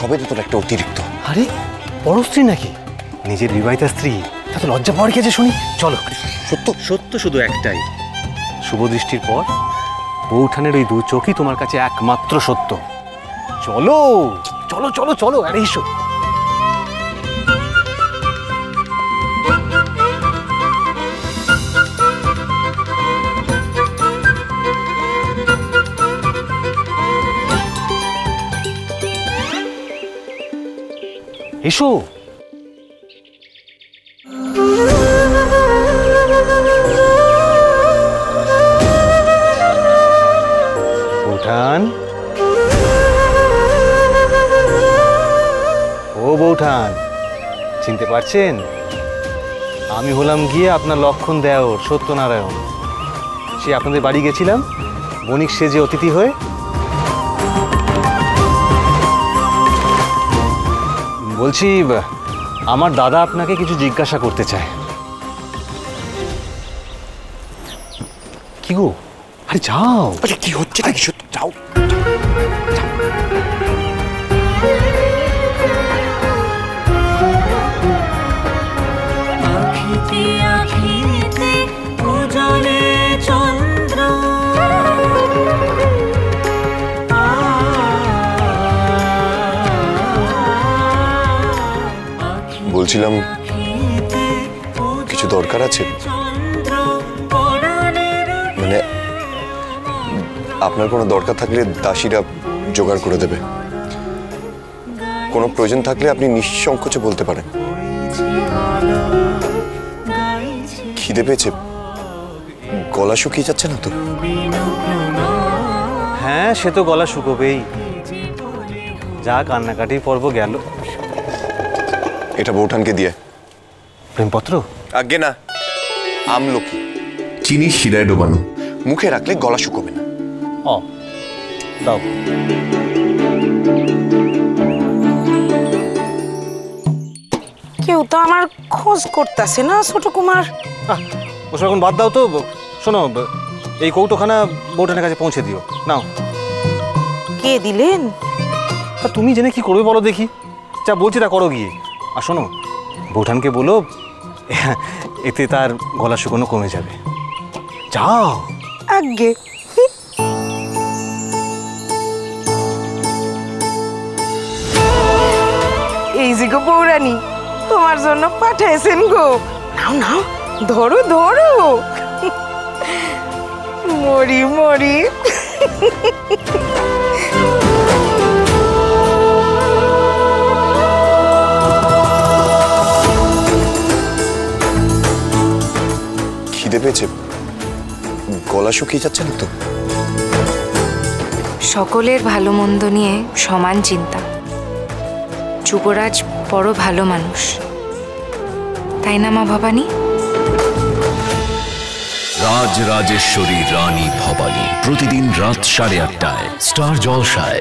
সবে তো তোর একটা অতিরিক্ত। আরে বড় স্ত্রী নাকি? নিজের বিবাহিতা স্ত্রী, তা তো লজ্জা পাওয়ার কি আছে শুনি। চলো। সত্য সত্য শুধু একটাই, শুভ দৃষ্টির পর বৌঠানের ওই দু চোখই তোমার কাছে একমাত্র সত্য। চলো চলো চলো চলো, আরে এসো। এসো। বৌঠান, ও বৌঠান, চিনতে পারছেন? আমি হলাম গিয়ে আপনার লক্ষণ দেওর সত্যনারায়ণ। সে আপনাদের বাড়ি গেছিলাম বণিক সেজে অতিথি হয়ে। বলছি, আমার দাদা আপনাকে কিছু জিজ্ঞাসা করতে চায়। কি গো? আরে যাও। আরে কি হচ্ছে নাকি? যাও। বলছিলাম কিছু দরকার আছে, মানে আপনার কোনো দরকার থাকলে দাসীরা জোগাড় করে দেবে। কোনো প্রয়োজন থাকলে আপনি নিঃসংকোচে বলতে পারেন। খিদে পেয়েছে, গলা শুকিয়ে যাচ্ছে না তো? হ্যাঁ, সে তো গলা শুকোবেই। যা কান্নাকাটির পর্ব গেল। এটা বৌঠানকে দিয়ে। প্রেমপত্র? আজ্ঞে না, আমলকি, চিনি শিরায় ডোবানো, মুখে রাখলে গলা শুকোবে না। ও দাও। কেউ তো আমার খোঁজ করতেছে না ছোট কুমার। ওসব এখন বাদ দাও তো। শোনো, এই কৌটোখানা বৌঠানের কাছে পৌঁছে দিও। নাও। কে দিলেন? তা তুমি জেনে কি করবে বলো দেখি? যা বলছি তা করো গিয়ে। আর শোনো, বৌঠানকে বলো এতে তার গলা শুকনো কমে যাবে। যাও। আজ্ঞে। এই যে গো বৌরানী, তোমার জন্য পাঠাইছেন গো। নাও নাও, ধরো ধরো। মরি মরি। খিদে পেয়েছে, গলা শুকিয়ে যাচ্ছে না তো? সকলের ভালো মন্দ নিয়ে সমান চিন্তা। যুবরাজ বড় ভালো মানুষ, তাই না মা ভবানী? রাজরাজেশ্বরী রানী ভবানী প্রতিদিন রাত 8:30টায় স্টার জলসায়।